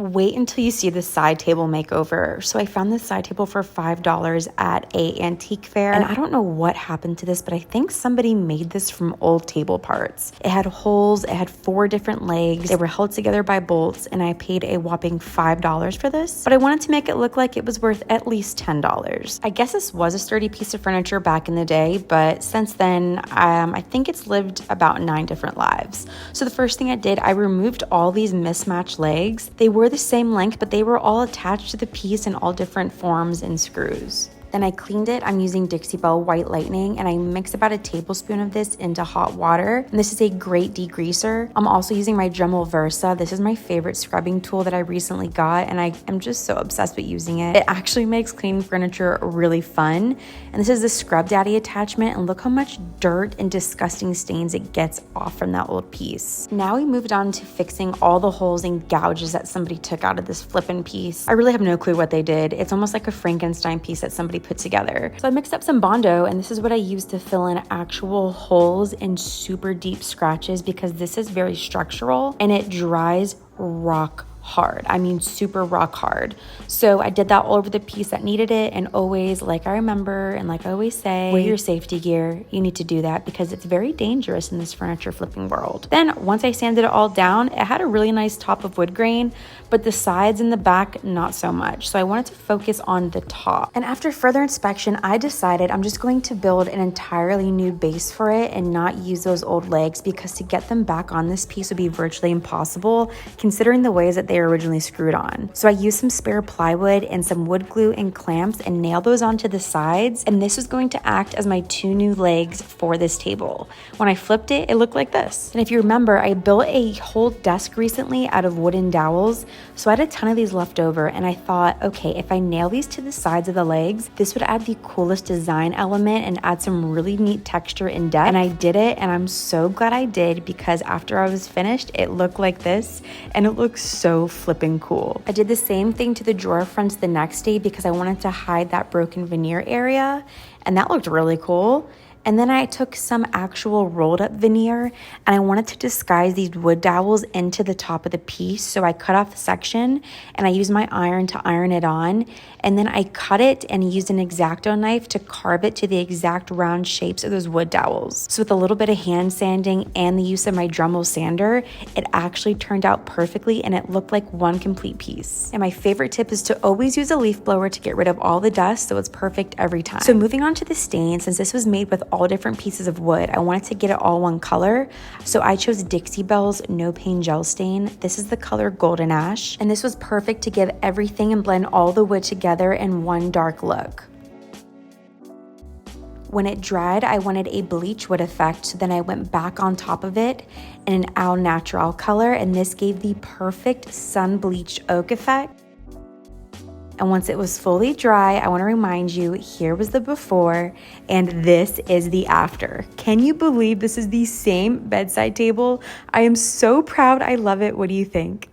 Wait until you see the side table makeover. So I found this side table for $5 at a antique fair. And I don't know what happened to this, but I think somebody made this from old table parts. It had holes, it had 4 different legs, they were held together by bolts, and I paid a whopping $5 for this. But I wanted to make it look like it was worth at least $10. I guess this was a sturdy piece of furniture back in the day, but since then, I think it's lived about 9 different lives. So the first thing I did, I removed all these mismatched legs. They were the same length, but they were all attached to the piece in all different forms and screws. Then I cleaned it. I'm using Dixiebelle White Lightning, and I mix about a tablespoon of this into hot water. And this is a great degreaser. I'm also using my Dremel Versa. This is my favorite scrubbing tool that I recently got, and I am just so obsessed with using it. It actually makes cleaning furniture really fun. And this is the Scrub Daddy attachment, and look how much dirt and disgusting stains it gets off from that old piece. Now we moved on to fixing all the holes and gouges that somebody took out of this flippin' piece. I really have no clue what they did. It's almost like a Frankenstein piece that somebody put together. So I mixed up some Bondo, and this is what I used to fill in actual holes and super deep scratches, because this is very structural and it dries rock hard. I mean, super rock hard. So I did that all over the piece that needed it. And always, like I remember and like I always say, wear your safety gear. You need to do that because it's very dangerous in this furniture flipping world. Then once I sanded it all down, it had a really nice top of wood grain, but the sides and the back, not so much. So I wanted to focus on the top. And after further inspection, I decided I'm just going to build an entirely new base for it and not use those old legs, because to get them back on this piece would be virtually impossible considering the ways that they were originally screwed on. So I used some spare plywood and some wood glue and clamps and nailed those onto the sides, and this was going to act as my 2 new legs for this table. When I flipped it, it looked like this. And if you remember, I built a whole desk recently out of wooden dowels, so I had a ton of these left over, and I thought, okay, if I nail these to the sides of the legs, this would add the coolest design element and add some really neat texture and depth. And I did it, and I'm so glad I did, because after I was finished, it looked like this, and it looks so flipping cool. I did the same thing to the drawer fronts the next day because I wanted to hide that broken veneer area, and that looked really cool. And then I took some actual rolled up veneer, and I wanted to disguise these wood dowels into the top of the piece. So I cut off a section and I used my iron to iron it on. And then I cut it and used an X-Acto knife to carve it to the exact round shapes of those wood dowels. So with a little bit of hand sanding and the use of my Dremel sander, it actually turned out perfectly and it looked like one complete piece. And my favorite tip is to always use a leaf blower to get rid of all the dust, so it's perfect every time. So moving on to the stain, since this was made with all different pieces of wood, I wanted to get it all one color. So I chose Dixiebelle's No Pain Gel Stain. This is the color Golden Ash, and this was perfect to give everything and blend all the wood together in one dark look. When it dried, I wanted a bleach wood effect, so then I went back on top of it in an Au Natural color, and this gave the perfect sun bleached oak effect. And once it was fully dry, I want to remind you, here was the before and this is the after. Can you believe this is the same bedside table? I am so proud. I love it. What do you think?